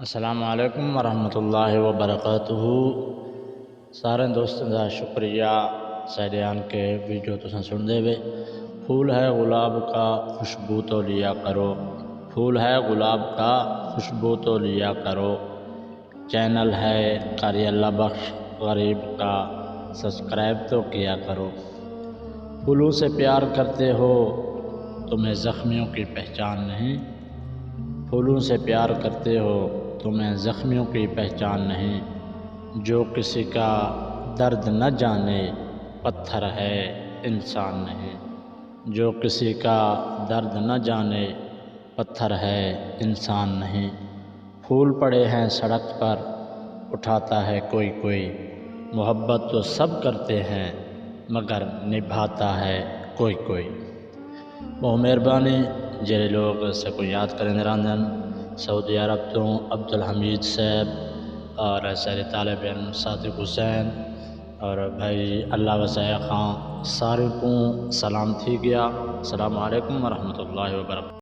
السلام علیکم ورحمۃ اللہ وبرکاتہ۔ سارے دوستوں کا شکریہ سیدیان کے ویڈیو تساں سن دے وے۔ پھول ہے گلاب کا خوشبو تو لیا کرو، پھول ہے گلاب کا خوشبو تو لیا کرو۔ چینل ہے قاری اللہ بخش غریب کا، سبسکرائب تو کیا کرو۔ پھولوں سے پیار کرتے ہو تمہیں زخمیوں کی پہچان نہیں، پھولوں سے پیار کرتے ہو تمہیں زخمیوں کی پہچان نہیں۔ جو کسی کا درد نہ جانے پتھر ہے انسان نہیں، جو کسی کا درد نہ جانے پتھر ہے انسان نہیں۔ پھول پڑے ہیں سڑک پر اٹھاتا ہے کوئی کوئی، محبت تو سب کرتے ہیں مگر نبھاتا ہے کوئی کوئی۔ بہت مہربانی جڑے لوگ سے کو یاد کریں راندن سعودی عرب تو عبدالحمید صاحب اور سارے طالب علم صادق حسین اور بھائی اللہ وسائے خان، سارے کو سلام تھی گیا۔ السلام علیکم ورحمۃ اللہ وبرکاتہ۔